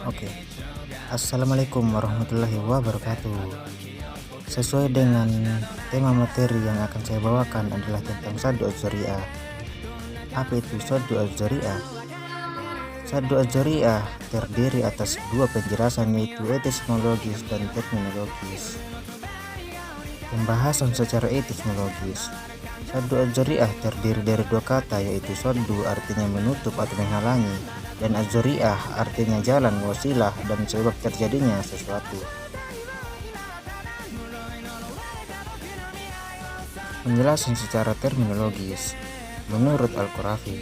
Oke, Assalamualaikum warahmatullahi wabarakatuh. Sesuai dengan tema materi yang akan saya bawakan adalah tentang Saddu Az-Dzariyah. Apa itu Saddu Az-Dzariyah? Saddu Az-Dzariyah terdiri atas dua penjelasan, yaitu epistemologis dan terminologis. Pembahasan secara epistemologis. Saddu Az-Dzariyah terdiri dari dua kata, yaitu saddu artinya menutup atau menghalangi, dan Az-Dzariyah artinya jalan, wasilah, dan sebab terjadinya sesuatu. Penjelasan secara terminologis. Menurut Al-Qurafi,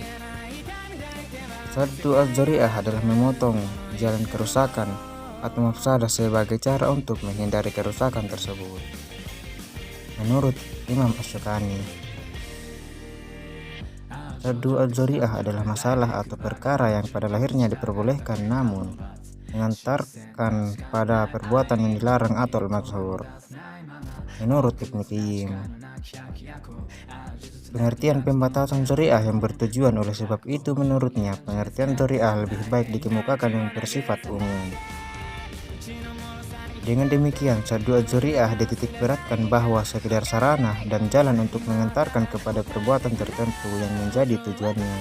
Saddu Az-Dzariyah adalah memotong jalan kerusakan atau mafsadah sebagai cara untuk menghindari kerusakan tersebut. Menurut Imam Asy-Syaukani, Saddu Az-Dzariyah adalah masalah atau perkara yang pada lahirnya diperbolehkan namun mengantarkan pada perbuatan yang dilarang atau al-mazhur. Menurut Ibnu Qayyim, pengertian pembatasan dzariyah yang bertujuan oleh sebab itu menurutnya pengertian dzariyah lebih baik dikemukakan yang bersifat umum. Dengan demikian, Saddu Az-Dzariyah dititik beratkan bahwa sekedar sarana dan jalan untuk mengantarkan kepada perbuatan tertentu yang menjadi tujuannya.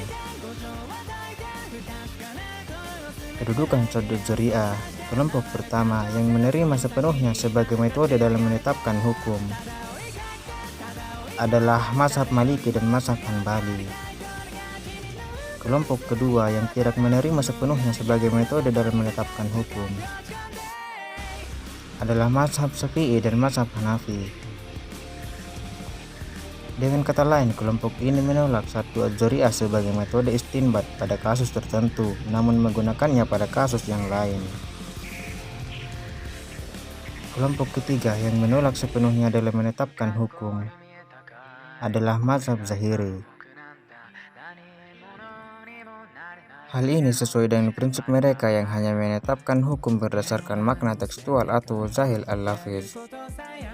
Kedudukan Saddu Az-Dzariyah. Kelompok pertama yang menerima sepenuhnya sebagai metode dalam menetapkan hukum adalah mazhab Maliki dan mazhab Hanbali. Kelompok kedua yang tidak menerima sepenuhnya sebagai metode dalam menetapkan hukum adalah mazhab Syafi'i dan mazhab Hanafi. Dengan kata lain, kelompok ini menolak Saddu Az-Dzariyah sebagai metode istinbat pada kasus tertentu, namun menggunakannya pada kasus yang lain. Kelompok ketiga yang menolak sepenuhnya dalam menetapkan hukum adalah mazhab Zahiri. Hal ini sesuai dengan prinsip mereka yang hanya menetapkan hukum berdasarkan makna tekstual atau zahir al-lafz.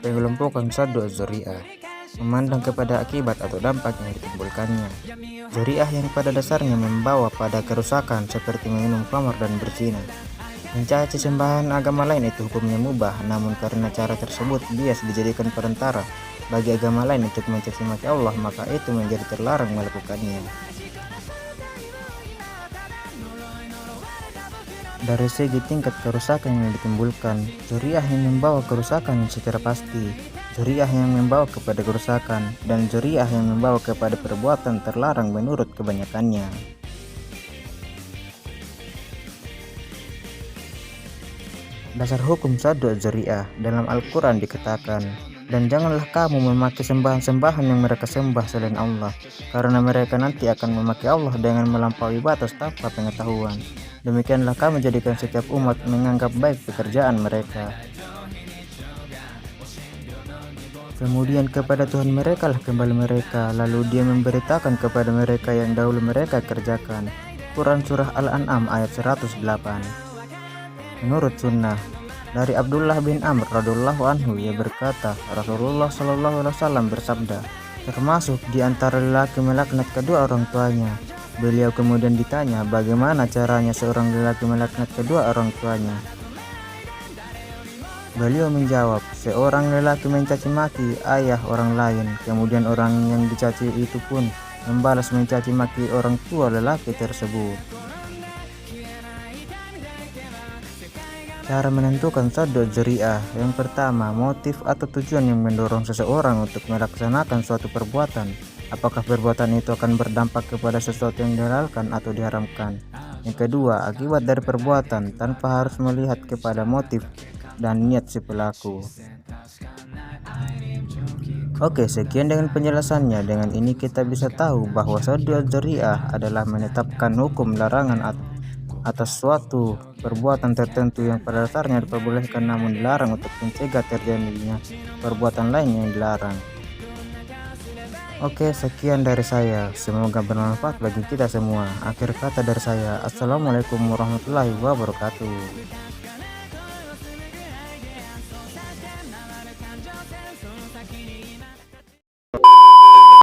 Pengelompokan Saddu Az-Dzariyah memandang kepada akibat atau dampak yang ditimbulkannya. Dzariyah yang pada dasarnya membawa pada kerusakan seperti meminum khamar dan berzina. Mencaci sembahan agama lain itu hukumnya mubah, namun karena cara tersebut bias dijadikan perantara bagi agama lain untuk mencaci maki Allah, maka itu menjadi terlarang melakukannya. Dari segi tingkat kerusakan yang ditimbulkan, dzariyah yang membawa kerusakan secara pasti, dzariyah yang membawa kepada kerusakan, dan dzariyah yang membawa kepada perbuatan terlarang menurut kebanyakannya. Dasar hukum Saddu Az-Dzariyah dalam Al-Quran dikatakan, dan janganlah kamu memaki sembahan-sembahan yang mereka sembah selain Allah, karena mereka nanti akan memaki Allah dengan melampaui batas tanpa pengetahuan. Demikianlah kami jadikan setiap umat menganggap baik pekerjaan mereka. Kemudian kepada Tuhan mereka lah kembali mereka, lalu Dia memberitakan kepada mereka yang dahulu mereka kerjakan. Quran Surah Al-An'am ayat 108. Menurut sunnah, dari Abdullah bin Amr radhiyallahu anhu, ia berkata, Rasulullah Shallallahu alaihi wasallam bersabda, termasuk di antara lelaki melaknat kedua orang tuanya. Beliau kemudian ditanya, bagaimana caranya seorang lelaki melaknat kedua orang tuanya? Beliau menjawab, seorang lelaki mencaci maki ayah orang lain, kemudian orang yang dicaci itu pun membalas mencaci maki orang tua lelaki tersebut. Cara menentukan Saddu Az-Dzariyah. Yang pertama, motif atau tujuan yang mendorong seseorang untuk melaksanakan suatu perbuatan. Apakah perbuatan itu akan berdampak kepada sesuatu yang dihalalkan atau diharamkan? Yang kedua, akibat dari perbuatan tanpa harus melihat kepada motif dan niat si pelaku. Oke, sekian dengan penjelasannya. Dengan ini kita bisa tahu bahwa Saddu Az-Dzariyah adalah menetapkan hukum larangan atas suatu perbuatan tertentu yang pada dasarnya diperbolehkan namun dilarang untuk mencegah terjadinya perbuatan lain yang dilarang. Oke, sekian dari saya. Semoga bermanfaat bagi kita semua. Akhir kata dari saya, Assalamualaikum warahmatullahi wabarakatuh.